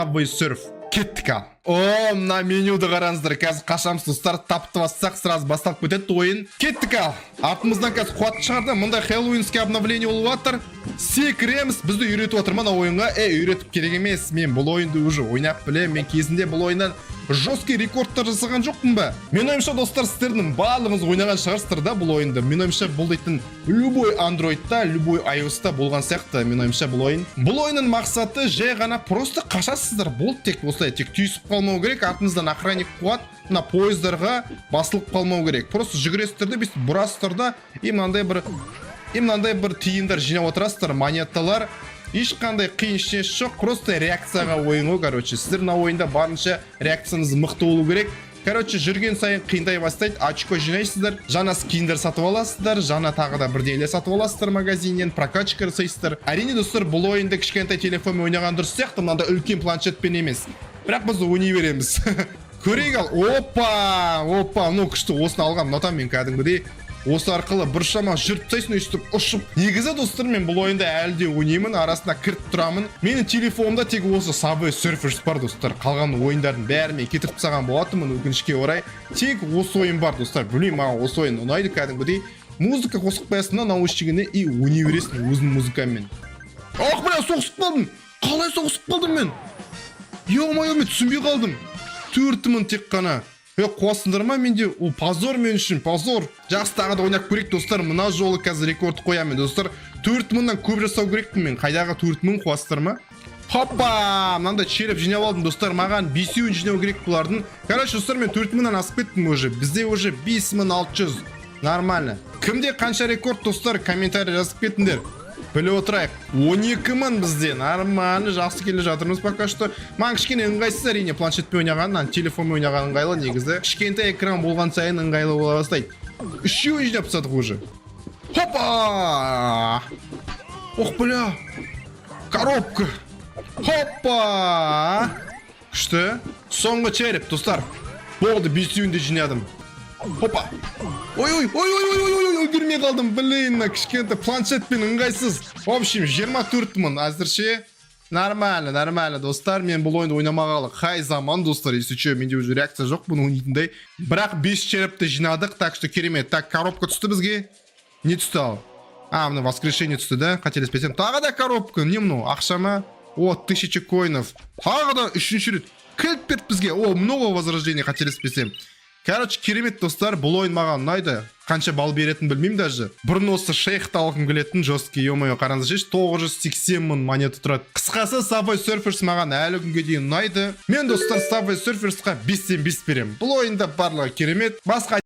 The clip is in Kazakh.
Subway Surf. Кеттік ал. Мына менюді қараңыздар. Қазір қашамыз достар, тапты бассақ, сразу басталып кетеді ойын. Кеттік ал. Артымыздан қазір қуатты шығарды. Мұнда Хэллоуинский обновление болып жатыр. Секіреміз. Бізді үйретіп отыр мына ойынға. Үйретіп керек емес. Мен бұл ойынды уже ойнап білем. Мен кезінде бұл ойыннан жесткий рекордтар жасаған жоқпын ба? Мен ойымша достар, сіздердің барлығыңыз ойнаған шығарсыздар да бұл ойынды. Мен ойымша бұл дейтін любой андроидта, любой iOS-та болған сияқты. Мен ойымша бұл ойын. Бұл ойынның мақсаты жай ғана просто қашасыздар. Бұл тек осылай тек түйісіп қалмау керек. Артыңыздан охранник қуат, мына пойыздарға басылып қалмау керек. Просто жүгіресіздер де, бүйтіп бұрасыздар да, и мынандай бір тиындар жинап отырасыздар, монеталар. Ешқандай қиын ештеңесі жоқ, просто реакцияға ойын ғой, короче. Сіздер мына ойында барынша реакцияңыз мықты болу керек. Короче, жүрген сайын қиындай бастайды, очко жинайсыздар, жаңа скиндер сатып аласыздар, жаңа тағы да бірдеңелер сатып аласыздар магазиннен, прокачка жасайсыздар. Әрине достар, бұл ойында кішкентай телефонмен ойнаған дұрыс сияқты, мынада үлкен планшетпен емес. Бірақ біз ойнай береміз. Көрейік ал. Опа, ну күшті, осыны алған, ұнатам мен кәдімгідей. Осы арқылы біршама жүріп тастайсың, өйстіп ұшып. Негізі достар, мен бұл ойында әлі де ойнаймын, арасында кіріп тұрамын. Менің телефонымда тек осы Subway Surfers бар достар. Қалған ойындардың бәрімен кетіріп тастаған болатынмын, өкінішке орай. Тек осы ойын бар достар. Білмеймін, маған осы ойын ұнайды кәдімгідей. Музыка қосып қоясың наушнигіне и ойнай бересің өзің музыкамен. Бля, соғысып қалдым. Қалай соғысып қалдым мен? Ё-моё, мен түсінбей қалдым. 4-мін тек қана. Қуасыңдар ма менде? Ол позор мен үшін, позор. Жақсы тағы да ойнап көрейік достар. Мына жолы қазір рекорд қоямын достар. 4-мыңнан көп жасау керекпін мен. Қайдағы 4-мың қуасыңдар ма? Хоппа! Мынандай череп жинап алдым достар. Маған 5-еуін жинау керек бұлардың. Короче, достар, мен 4-мыңнан асып кеттім уже. Бізде уже 5600. Нормально. Кімде қанша рекорд достар? Комментарий жазып кетіңдер. Біле отырайық. 12-мін бізде. Нормально, жақсы келе жатырмыз пока что. Маған кішкене ыңғайсыз әрине планшетпен ойнаған, телефонмен ойнаған ыңғайлы негізі. Кішкентай экран болған сайын ыңғайлы бола бастайды. 3-еуін жинап тастадық уже. Хоппа! Ох, бля! Коробка! Хоппа! Күшті. Соңғы череп, достар. Болды, 5-еуін де жинадым. Хоппа! Ой, өлгірмей қалдым, блин, кішкентай планшетпен ыңғайсыз. В общем, 24-мін әзірше. Нормально, достар. Мен бұл ойынды ойнамағалы қай заман, достар. Если че, менде уже реакция жоқ бұны ойнайтындай. Бірақ 5 черепті жинадық, так что керемет. Так, коробка түсті бізге. Не түсті ал? Мына воскрешение түсті, да? Қателеспесем. Тағы да коробка. Не мұны? Ақша ма? 1000 коинов. Тағы да 3-ші рет. Кілт берді бізге. Много возрождений, қателеспесем. Короче, керемет достар, бұл ойын маған ұнайды. Қанша бал беретін білмеймін даже. Бұрын осы шейхті алғым келетін жесткий, ё-моё, қараңызшы, 980 монета тұрады. Қысқасы, Subway Surfers маған әлі күнге дейін ұнайды. Мен достар Subway Surfersқа 5/5 берем. Бұл ойында барлығы керемет. Басқа